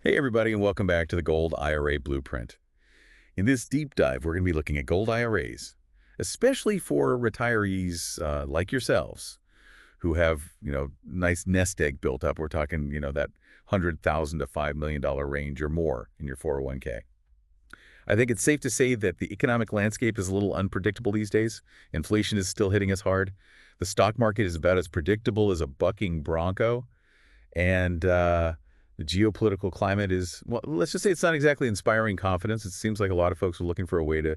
Hey everybody, and welcome back to the Gold IRA Blueprint. In this deep dive, we're going to be looking at gold IRAs, especially for retirees like yourselves who have, nice nest egg built up. We're talking, that 100,000 to $5 million range or more in your 401k. I think it's safe to say that the economic landscape is a little unpredictable these days. Inflation is still hitting us hard. The stock market is about as predictable as a bucking bronco. And the geopolitical climate is, well, let's just say it's not exactly inspiring confidence. It seems like a lot of folks are looking for a way to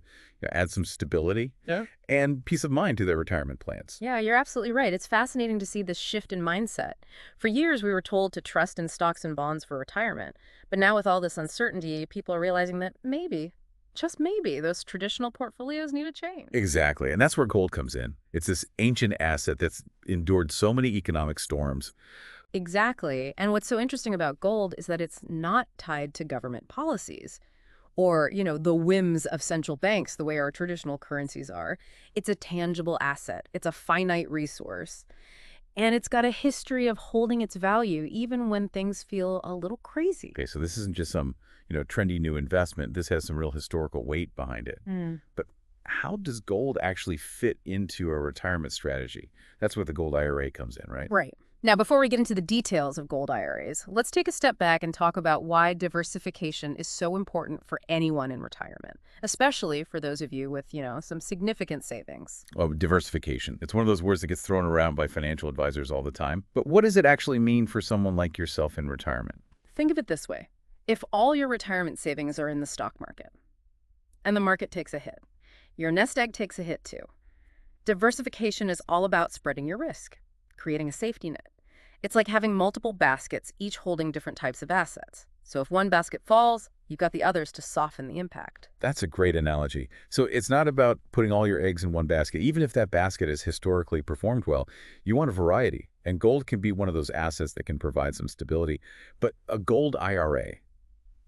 add some stability Yeah. and peace of mind to their retirement plans. Yeah, you're absolutely right. It's fascinating to see this shift in mindset. For years, we were told to trust in stocks and bonds for retirement. But now, with all this uncertainty, people are realizing that maybe, just maybe, those traditional portfolios need a change. Exactly. And that's where gold comes in. It's this ancient asset that's endured so many economic storms. Exactly. And what's so interesting about gold is that it's not tied to government policies or, the whims of central banks, the way our traditional currencies are. It's a tangible asset. It's a finite resource. And it's got a history of holding its value even when things feel a little crazy. Okay, so this isn't just some, trendy new investment. This has some real historical weight behind it. Mm. But how does gold actually fit into a retirement strategy? That's where the gold IRA comes in, right? Right. Now, before we get into the details of gold IRAs, let's take a step back and talk about why diversification is so important for anyone in retirement, especially for those of you with, some significant savings. Well, diversification. It's one of those words that gets thrown around by financial advisors all the time. But what does it actually mean for someone like yourself in retirement? Think of it this way. If all your retirement savings are in the stock market and the market takes a hit, your nest egg takes a hit too. Diversification is all about spreading your risk, creating a safety net. It's like having multiple baskets, each holding different types of assets. So if one basket falls, you've got the others to soften the impact. That's a great analogy. So it's not about putting all your eggs in one basket. Even if that basket has historically performed well, you want a variety. And gold can be one of those assets that can provide some stability. But a gold IRA,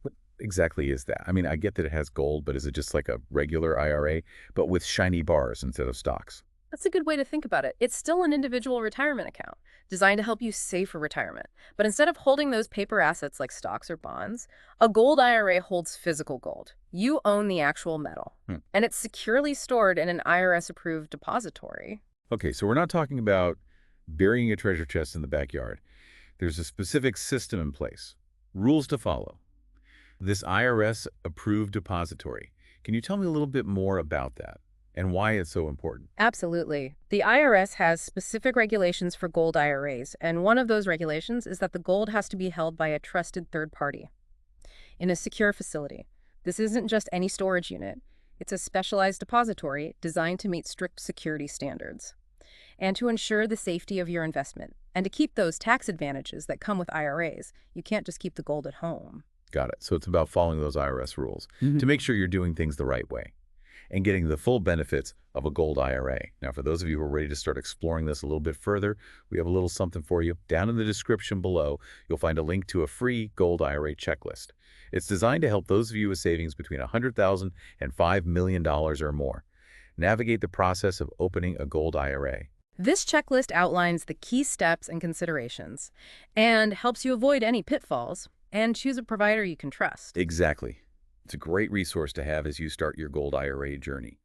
what exactly is that? I mean, I get that it has gold, but is it just like a regular IRA, but with shiny bars instead of stocks? That's a good way to think about it. It's still an individual retirement account designed to help you save for retirement. But instead of holding those paper assets like stocks or bonds, a gold IRA holds physical gold. You own the actual metal, Hmm. and it's securely stored in an IRS-approved depository. Okay, so we're not talking about burying a treasure chest in the backyard. There's a specific system in place, rules to follow. This IRS-approved depository. Can you tell me a little bit more about that and why it's so important? Absolutely. The IRS has specific regulations for gold IRAs, and one of those regulations is that the gold has to be held by a trusted third party in a secure facility. This isn't just any storage unit. It's a specialized depository designed to meet strict security standards and to ensure the safety of your investment. And to keep those tax advantages that come with IRAs, you can't just keep the gold at home. Got it. So it's about following those IRS rules Mhm. to make sure you're doing things the right way and getting the full benefits of a gold IRA. Now, for those of you who are ready to start exploring this a little bit further, we have a little something for you. Down in the description below, you'll find a link to a free gold IRA checklist. It's designed to help those of you with savings between $100,000 and $5 million or more navigate the process of opening a gold IRA. This checklist outlines the key steps and considerations and helps you avoid any pitfalls and choose a provider you can trust. Exactly. It's a great resource to have as you start your gold IRA journey.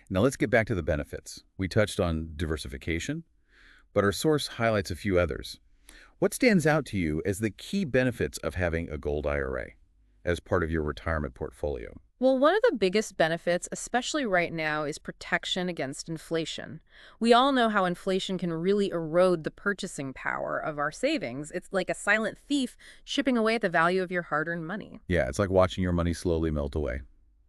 Now let's get back to the benefits. We touched on diversification, but our source highlights a few others. What stands out to you as the key benefits of having a gold IRA as part of your retirement portfolio? Well, one of the biggest benefits, especially right now, is protection against inflation. We all know how inflation can really erode the purchasing power of our savings. It's like a silent thief chipping away at the value of your hard-earned money. Yeah, it's like watching your money slowly melt away.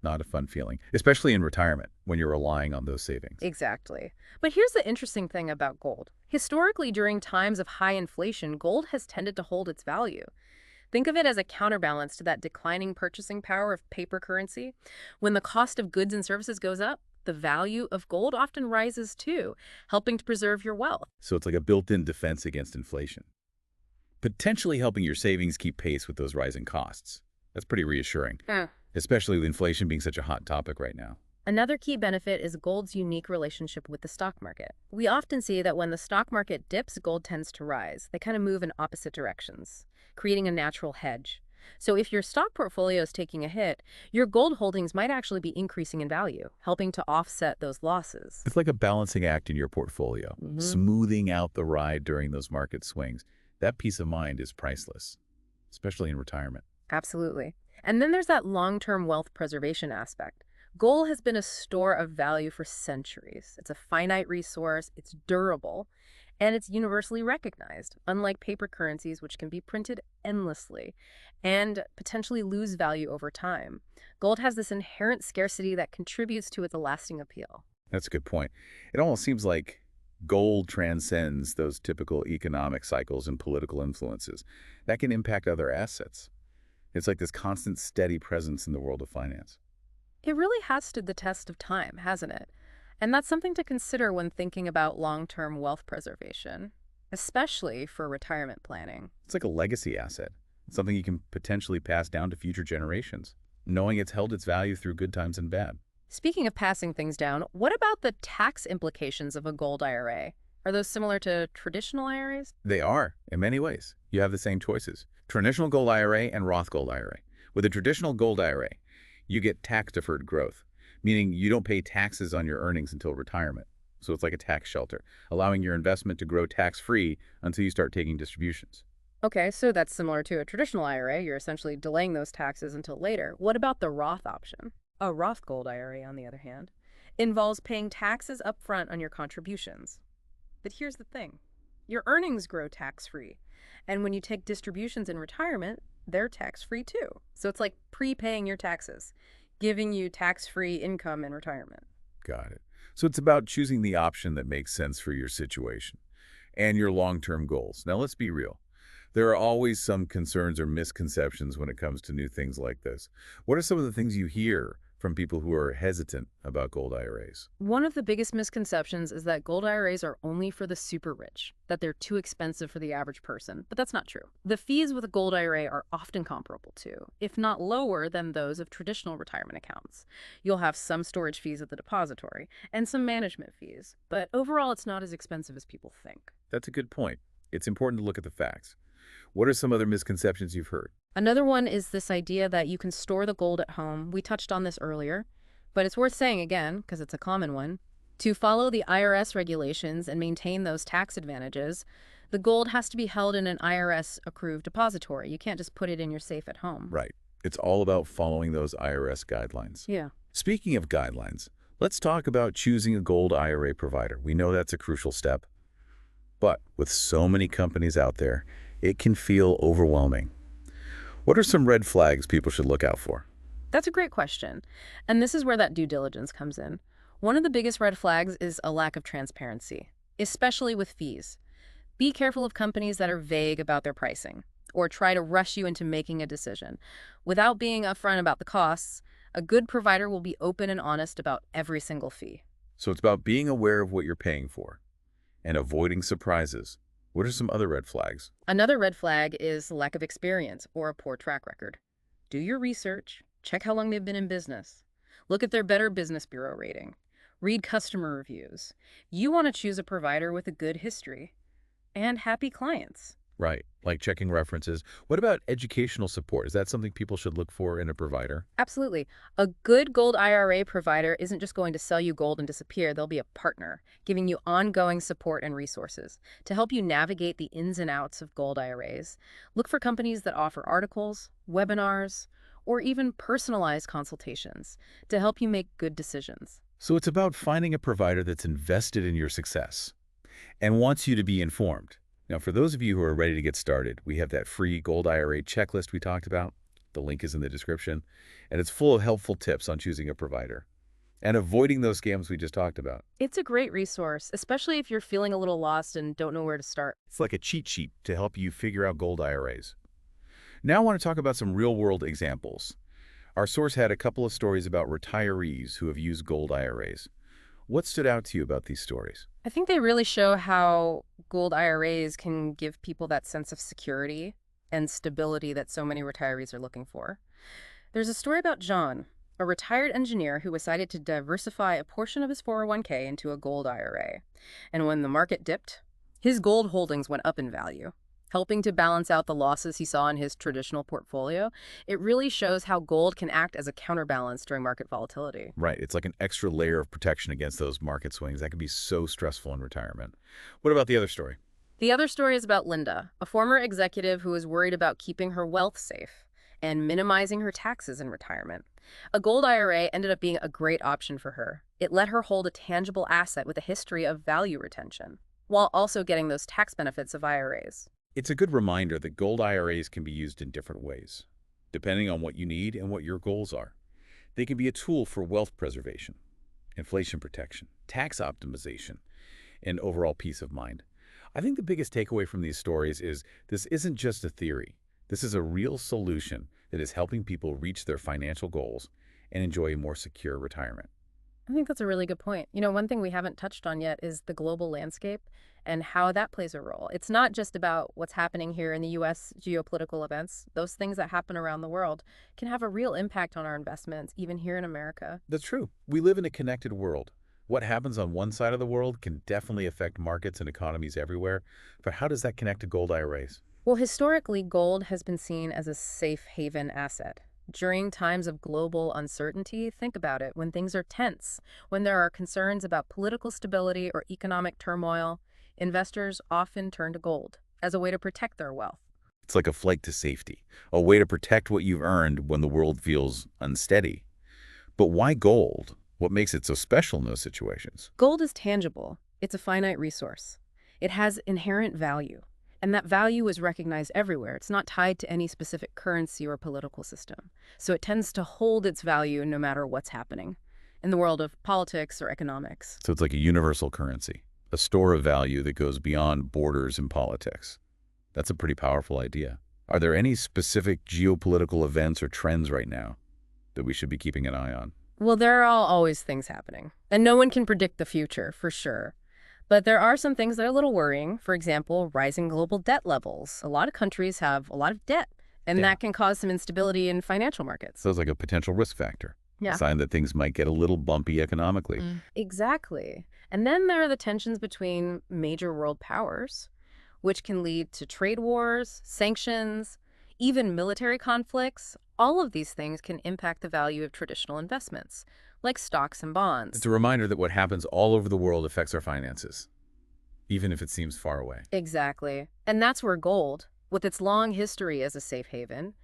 Not a fun feeling, especially in retirement when you're relying on those savings. Exactly. But here's the interesting thing about gold. Historically, during times of high inflation, gold has tended to hold its value. Think of it as a counterbalance to that declining purchasing power of paper currency. When the cost of goods and services goes up, the value of gold often rises too, helping to preserve your wealth. So it's like a built-in defense against inflation, potentially helping your savings keep pace with those rising costs. That's pretty reassuring, especially with inflation being such a hot topic right now. Another key benefit is gold's unique relationship with the stock market. We often see that when the stock market dips, gold tends to rise. They kind of move in opposite directions, creating a natural hedge. So if your stock portfolio is taking a hit, your gold holdings might actually be increasing in value, helping to offset those losses. It's like a balancing act in your portfolio, Hmm. smoothing out the ride during those market swings. That peace of mind is priceless, especially in retirement. Absolutely. And then there's that long-term wealth preservation aspect. Gold has been a store of value for centuries. It's a finite resource, it's durable, and it's universally recognized, unlike paper currencies, which can be printed endlessly and potentially lose value over time. Gold has this inherent scarcity that contributes to its lasting appeal. That's a good point. It almost seems like gold transcends those typical economic cycles and political influences. That can impact other assets. It's like this constant, steady presence in the world of finance. It really has stood the test of time, hasn't it? And that's something to consider when thinking about long-term wealth preservation, especially for retirement planning. It's like a legacy asset, something you can potentially pass down to future generations, knowing it's held its value through good times and bad. Speaking of passing things down, what about the tax implications of a gold IRA? Are those similar to traditional IRAs? They are, in many ways. You have the same choices. Traditional Gold IRA and Roth Gold IRA. With a traditional Gold IRA, you get tax-deferred growth, meaning you don't pay taxes on your earnings until retirement. So it's like a tax shelter, allowing your investment to grow tax-free until you start taking distributions. Okay, so that's similar to a traditional IRA. You're essentially delaying those taxes until later. What about the Roth option? A Roth Gold IRA, on the other hand, involves paying taxes upfront on your contributions. But here's the thing. Your earnings grow tax-free. And when you take distributions in retirement, they're tax-free too. So it's like prepaying your taxes, giving you tax-free income in retirement. Got it. So it's about choosing the option that makes sense for your situation and your long-term goals. Now, let's be real. There are always some concerns or misconceptions when it comes to new things like this. What are some of the things you hear from people who are hesitant about gold IRAs? One of the biggest misconceptions is that gold IRAs are only for the super rich, that they're too expensive for the average person, but that's not true. The fees with a gold IRA are often comparable to, if not lower than those of traditional retirement accounts. You'll have some storage fees at the depository and some management fees, but overall it's not as expensive as people think. That's a good point. It's important to look at the facts. What are some other misconceptions you've heard? Another one is this idea that you can store the gold at home. We touched on this earlier, but it's worth saying again, because it's a common one. To follow the IRS regulations and maintain those tax advantages, the gold has to be held in an IRS-approved depository. You can't just put it in your safe at home. Right. It's all about following those IRS guidelines. Yeah. Speaking of guidelines, let's talk about choosing a gold IRA provider. We know that's a crucial step, but with so many companies out there, it can feel overwhelming. What are some red flags people should look out for? That's a great question. And this is where that due diligence comes in. One of the biggest red flags is a lack of transparency, especially with fees. Be careful of companies that are vague about their pricing or try to rush you into making a decision. Without being upfront about the costs, a good provider will be open and honest about every single fee. So it's about being aware of what you're paying for and avoiding surprises. What are some other red flags? Another red flag is lack of experience or a poor track record. Do your research, check how long they've been in business, look at their Better Business Bureau rating, read customer reviews. You want to choose a provider with a good history and happy clients. Right, like checking references. What about educational support? Is that something people should look for in a provider? Absolutely. A good gold IRA provider isn't just going to sell you gold and disappear. They'll be a partner, giving you ongoing support and resources to help you navigate the ins and outs of gold IRAs. Look for companies that offer articles, webinars, or even personalized consultations to help you make good decisions. So it's about finding a provider that's invested in your success and wants you to be informed. Now, for those of you who are ready to get started, we have that free Gold IRA checklist we talked about. The link is in the description, and it's full of helpful tips on choosing a provider and avoiding those scams we just talked about. It's a great resource, especially if you're feeling a little lost and don't know where to start. It's like a cheat sheet to help you figure out Gold IRAs. Now I want to talk about some real-world examples. Our source had a couple of stories about retirees who have used Gold IRAs. What stood out to you about these stories? I think they really show how gold IRAs can give people that sense of security and stability that so many retirees are looking for. There's a story about John, a retired engineer who decided to diversify a portion of his 401k into a gold IRA. And when the market dipped, his gold holdings went up in value, helping to balance out the losses he saw in his traditional portfolio. It really shows how gold can act as a counterbalance during market volatility. Right. It's like an extra layer of protection against those market swings. That can be so stressful in retirement. What about the other story? The other story is about Linda, a former executive who was worried about keeping her wealth safe and minimizing her taxes in retirement. A gold IRA ended up being a great option for her. It let her hold a tangible asset with a history of value retention, while also getting those tax benefits of IRAs. It's a good reminder that gold IRAs can be used in different ways, depending on what you need and what your goals are. They can be a tool for wealth preservation, inflation protection, tax optimization, and overall peace of mind. I think the biggest takeaway from these stories is this isn't just a theory. This is a real solution that is helping people reach their financial goals and enjoy a more secure retirement. I think that's a really good point. One thing we haven't touched on yet is the global landscape and how that plays a role. It's not just about what's happening here in the U.S. geopolitical events. Those things that happen around the world can have a real impact on our investments, even here in America. That's true. We live in a connected world. What happens on one side of the world can definitely affect markets and economies everywhere. But how does that connect to gold IRAs? Well, historically, gold has been seen as a safe haven asset. During times of global uncertainty, think about it, when things are tense, when there are concerns about political stability or economic turmoil, investors often turn to gold as a way to protect their wealth. It's like a flight to safety, a way to protect what you've earned when the world feels unsteady. But why gold? What makes it so special in those situations? Gold is tangible. It's a finite resource. It has inherent value. And that value is recognized everywhere. It's not tied to any specific currency or political system. So it tends to hold its value no matter what's happening in the world of politics or economics. So it's like a universal currency, a store of value that goes beyond borders and politics. That's a pretty powerful idea. Are there any specific geopolitical events or trends right now that we should be keeping an eye on? Well, there are always things happening, and no one can predict the future, for sure. But there are some things that are a little worrying. For example, rising global debt levels. A lot of countries have a lot of debt, and that can cause some instability in financial markets. So it's like a potential risk factor. Yeah. A sign that things might get a little bumpy economically. Exactly. And then there are the tensions between major world powers, which can lead to trade wars, sanctions, even military conflicts. All of these things can impact the value of traditional investments, like stocks and bonds. It's a reminder that what happens all over the world affects our finances, even if it seems far away. Exactly. And that's where gold, with its long history as a safe haven,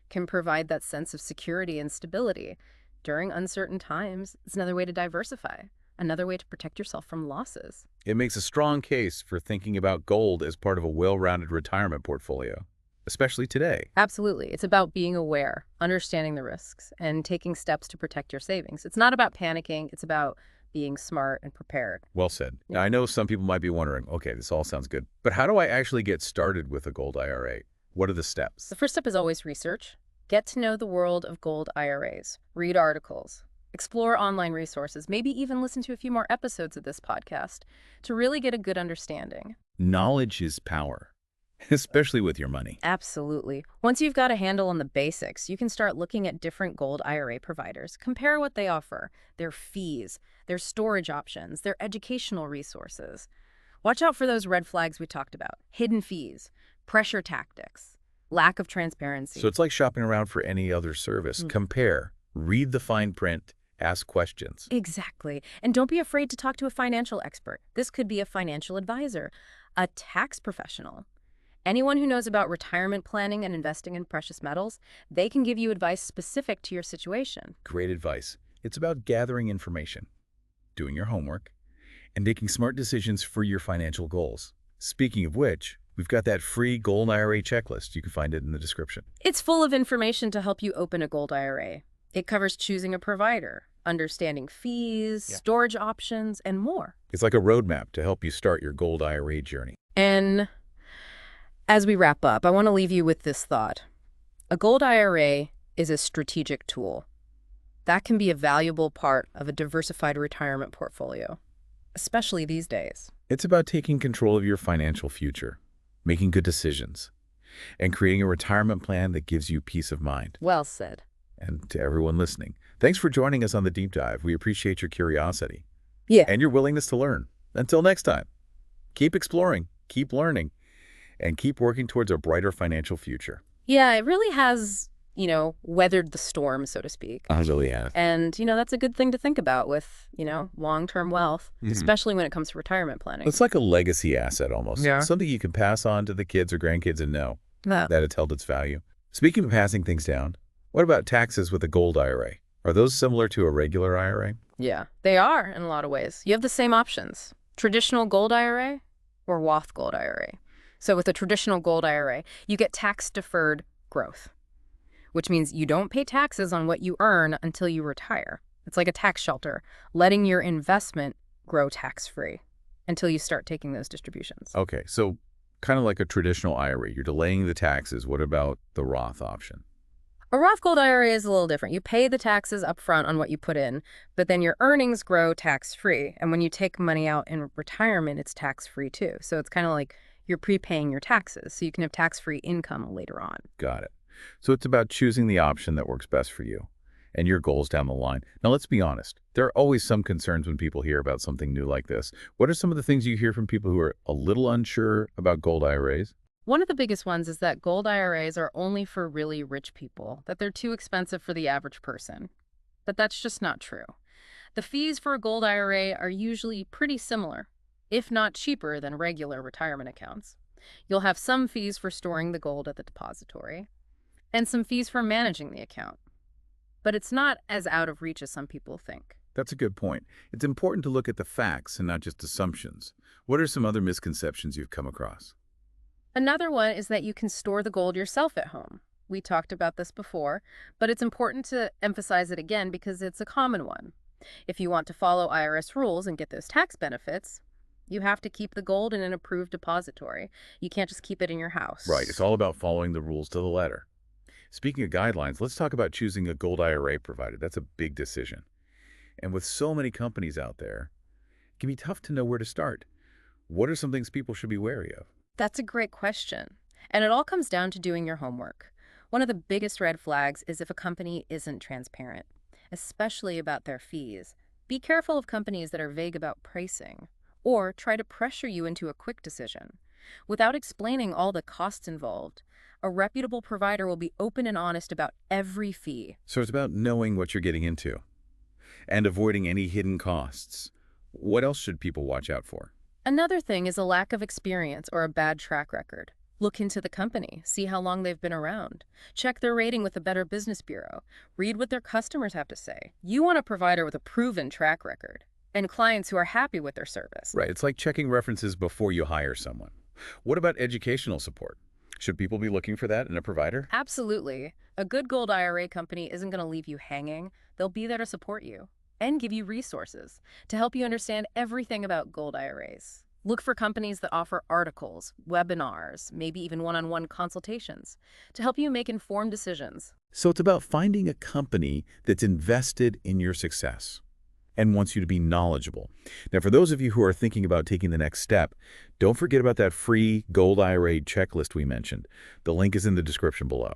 can provide that sense of security and stability. During uncertain times, it's another way to diversify, another way to protect yourself from losses. It makes a strong case for thinking about gold as part of a well-rounded retirement portfolio, especially today. Absolutely. It's about being aware, understanding the risks, and taking steps to protect your savings. It's not about panicking. It's about being smart and prepared. Well said. Now, I know some people might be wondering, okay, this all sounds good, but how do I actually get started with a gold IRA? What are the steps? The first step is always research. Get to know the world of gold IRAs. Read articles. Explore online resources. Maybe even listen to a few more episodes of this podcast to really get a good understanding. Knowledge is power, especially with your money. Absolutely. Once you've got a handle on the basics, you can start looking at different gold IRA providers. Compare what they offer, their fees, their storage options, their educational resources. Watch out for those red flags we talked about. Hidden fees, pressure tactics, lack of transparency. So it's like shopping around for any other service. Compare, read the fine print, ask questions. Exactly. And don't be afraid to talk to a financial expert. This could be a financial advisor, a tax professional. Anyone who knows about retirement planning and investing in precious metals, they can give you advice specific to your situation. Great advice. It's about gathering information, doing your homework, and making smart decisions for your financial goals. Speaking of which, we've got that free Gold IRA checklist. You can find it in the description. It's full of information to help you open a gold IRA. It covers choosing a provider, understanding fees, storage options, and more. It's like a roadmap to help you start your gold IRA journey. And as we wrap up, I want to leave you with this thought. A gold IRA is a strategic tool. That can be a valuable part of a diversified retirement portfolio, especially these days. It's about taking control of your financial future, making good decisions, and creating a retirement plan that gives you peace of mind. Well said. And to everyone listening, thanks for joining us on the Deep Dive. We appreciate your curiosity Yeah. and your willingness to learn. Until next time, keep exploring, keep learning, and keep working towards a brighter financial future. Yeah, it really has, weathered the storm, so to speak. Really have. And, that's a good thing to think about with, long-term wealth, especially when it comes to retirement planning. It's like a legacy asset almost. Yeah. Something you can pass on to the kids or grandkids and know Yeah. that it's held its value. Speaking of passing things down, what about taxes with a gold IRA? Are those similar to a regular IRA? Yeah, they are in a lot of ways. You have the same options, traditional gold IRA or Roth gold IRA. So with a traditional gold IRA, you get tax-deferred growth, which means you don't pay taxes on what you earn until you retire. It's like a tax shelter, letting your investment grow tax-free until you start taking those distributions. Okay, so kind of like a traditional IRA. You're delaying the taxes. What about the Roth option? A Roth gold IRA is a little different. You pay the taxes up front on what you put in, but then your earnings grow tax-free. And when you take money out in retirement, it's tax-free too. So it's kind of like you're prepaying your taxes, so you can have tax-free income later on. Got it. So it's about choosing the option that works best for you and your goals down the line. Now, let's be honest. There are always some concerns when people hear about something new like this. What are some of the things you hear from people who are a little unsure about gold IRAs? One of the biggest ones is that gold IRAs are only for really rich people, that they're too expensive for the average person. But that's just not true. The fees for a gold IRA are usually pretty similar, if not cheaper than regular retirement accounts. You'll have some fees for storing the gold at the depository, and some fees for managing the account. But it's not as out of reach as some people think. That's a good point. It's important to look at the facts and not just assumptions. What are some other misconceptions you've come across? Another one is that you can store the gold yourself at home. We talked about this before, but it's important to emphasize it again because it's a common one. If you want to follow IRS rules and get those tax benefits, you have to keep the gold in an approved depository. You can't just keep it in your house. Right. It's all about following the rules to the letter. Speaking of guidelines, let's talk about choosing a gold IRA provider. That's a big decision. And with so many companies out there, it can be tough to know where to start. What are some things people should be wary of? That's a great question. And it all comes down to doing your homework. One of the biggest red flags is if a company isn't transparent, especially about their fees. Be careful of companies that are vague about pricing or try to pressure you into a quick decision. Without explaining all the costs involved, a reputable provider will be open and honest about every fee. So it's about knowing what you're getting into and avoiding any hidden costs. What else should people watch out for? Another thing is a lack of experience or a bad track record. Look into the company, see how long they've been around. Check their rating with the Better Business Bureau. Read what their customers have to say. You want a provider with a proven track record and clients who are happy with their service. Right. It's like checking references before you hire someone. What about educational support? Should people be looking for that in a provider? Absolutely. A good gold IRA company isn't going to leave you hanging. They'll be there to support you and give you resources to help you understand everything about gold IRAs. Look for companies that offer articles, webinars, maybe even one-on-one consultations to help you make informed decisions. So it's about finding a company that's invested in your success and wants you to be knowledgeable. Now, for those of you who are thinking about taking the next step, don't forget about that free Gold IRA checklist we mentioned. The link is in the description below.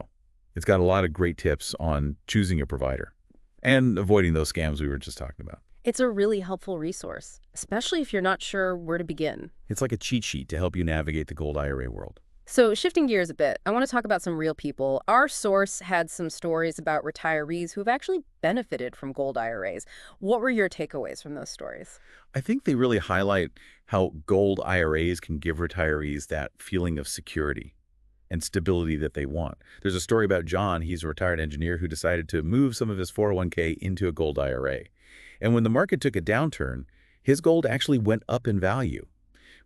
It's got a lot of great tips on choosing a provider and avoiding those scams we were just talking about. It's a really helpful resource, especially if you're not sure where to begin. It's like a cheat sheet to help you navigate the Gold IRA world. So shifting gears a bit, I want to talk about some real people. Our source had some stories about retirees who have actually benefited from gold IRAs. What were your takeaways from those stories? I think they really highlight how gold IRAs can give retirees that feeling of security and stability that they want. There's a story about John. He's a retired engineer who decided to move some of his 401k into a gold IRA. And when the market took a downturn, his gold actually went up in value,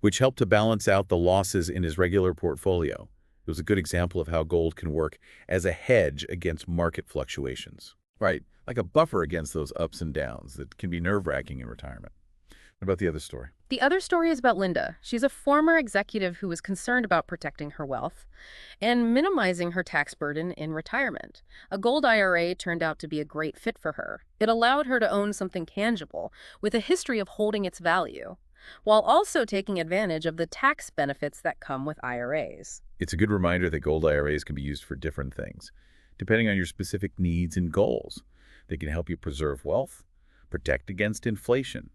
which helped to balance out the losses in his regular portfolio. It was a good example of how gold can work as a hedge against market fluctuations, right? Like a buffer against those ups and downs that can be nerve-wracking in retirement. What about the other story? The other story is about Linda. She's a former executive who was concerned about protecting her wealth and minimizing her tax burden in retirement. A gold IRA turned out to be a great fit for her. It allowed her to own something tangible with a history of holding its value, while also taking advantage of the tax benefits that come with IRAs. It's a good reminder that gold IRAs can be used for different things, depending on your specific needs and goals. They can help you preserve wealth, protect against inflation,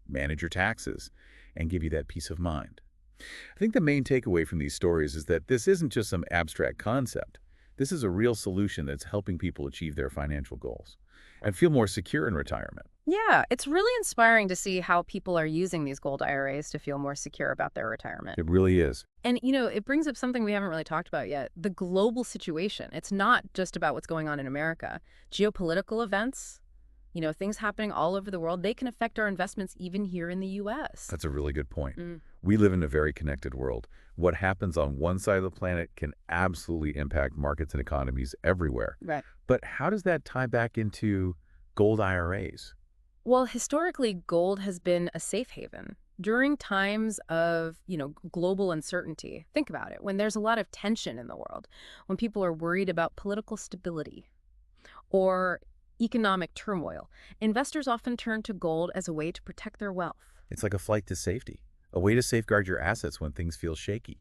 manage your taxes, and give you that peace of mind. I think the main takeaway from these stories is that this isn't just some abstract concept. This is a real solution that's helping people achieve their financial goals and feel more secure in retirement. Yeah, it's really inspiring to see how people are using these gold IRAs to feel more secure about their retirement. It really is. And, it brings up something we haven't really talked about yet, the global situation. It's not just about what's going on in America. Geopolitical events, things happening all over the world, they can affect our investments even here in the U.S. That's a really good point. Mm, We live in a very connected world. What happens on one side of the planet can absolutely impact markets and economies everywhere. right. But how does that tie back into gold IRAs? Well, historically, gold has been a safe haven. During times of, global uncertainty, think about it, when there's a lot of tension in the world, when people are worried about political stability or economic turmoil, investors often turn to gold as a way to protect their wealth. It's like a flight to safety, a way to safeguard your assets when things feel shaky.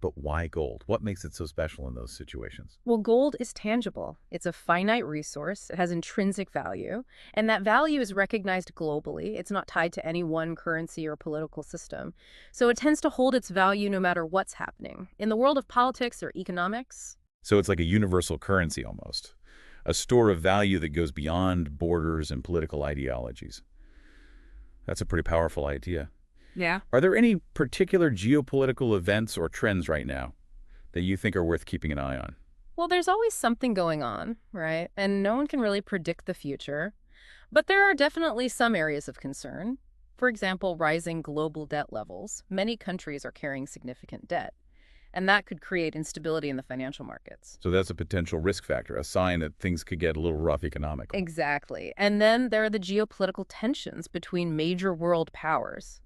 But why gold? What makes it so special in those situations? Well, gold is tangible. It's a finite resource. It has intrinsic value, and that value is recognized globally. It's not tied to any one currency or political system. So it tends to hold its value no matter what's happening. In the world of politics or economics, So it's like a universal currency almost, a store of value that goes beyond borders and political ideologies. That's a pretty powerful idea. yeah. Are there any particular geopolitical events or trends right now that you think are worth keeping an eye on? Well, there's always something going on, right? And no one can really predict the future. But there are definitely some areas of concern. For example, rising global debt levels. Many countries are carrying significant debt, and that could create instability in the financial markets. So that's a potential risk factor, a sign that things could get a little rough economically. Exactly. And then there are the geopolitical tensions between major world powers.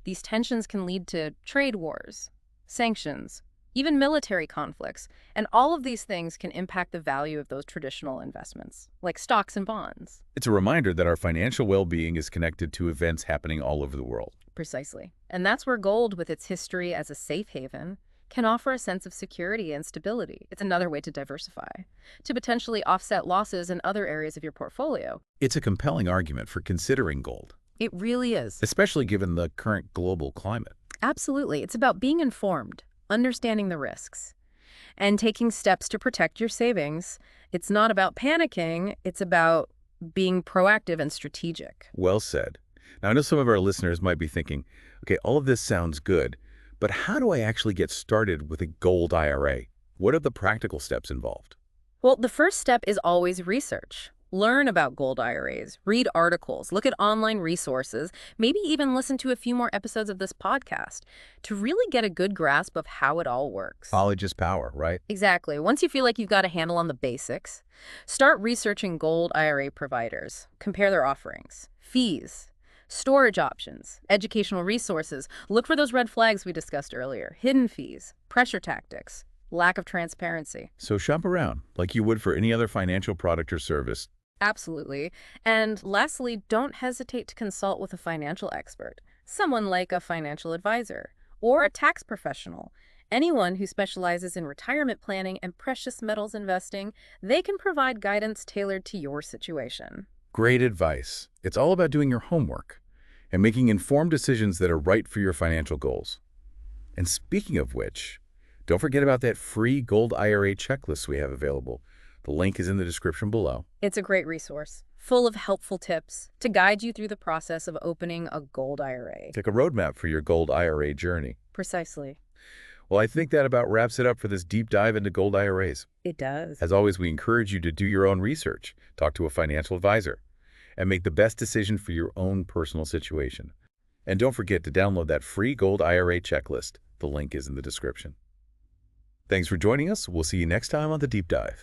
These tensions can lead to trade wars, sanctions, even military conflicts, and all of these things can impact the value of those traditional investments, like stocks and bonds. It's a reminder that our financial well-being is connected to events happening all over the world. Precisely. And that's where gold, with its history as a safe haven, can offer a sense of security and stability. It's another way to diversify, to potentially offset losses in other areas of your portfolio. It's a compelling argument for considering gold, It really is. especially given the current global climate. Absolutely. It's about being informed, understanding the risks, and taking steps to protect your savings. It's not about panicking. It's about being proactive and strategic. Well said. Now, I know some of our listeners might be thinking, okay, all of this sounds good, but how do I actually get started with a gold IRA? What are the practical steps involved? Well, the first step is always research. Learn about gold IRAs, read articles, look at online resources, maybe even listen to a few more episodes of this podcast to really get a good grasp of how it all works. Knowledge is power, right? Exactly. Once you feel like you've got a handle on the basics, start researching gold IRA providers. Compare their offerings, fees, storage options, educational resources. Look for those red flags we discussed earlier, hidden fees, pressure tactics, lack of transparency. So shop around like you would for any other financial product or service. Absolutely. And lastly, don't hesitate to consult with a financial expert, someone like a financial advisor or a tax professional. Anyone who specializes in retirement planning and precious metals investing, they can provide guidance tailored to your situation. Great advice. It's all about doing your homework and making informed decisions that are right for your financial goals. And speaking of which, don't forget about that free Gold IRA checklist we have available. The link is in the description below. It's a great resource, full of helpful tips to guide you through the process of opening a gold IRA. Take a roadmap for your Gold IRA journey. Precisely. Well, I think that about wraps it up for this deep dive into Gold IRAs. It does. As always, we encourage you to do your own research, talk to a financial advisor, and make the best decision for your own personal situation. And don't forget to download that free Gold IRA checklist. The link is in the description. Thanks for joining us. We'll see you next time on The Deep Dive.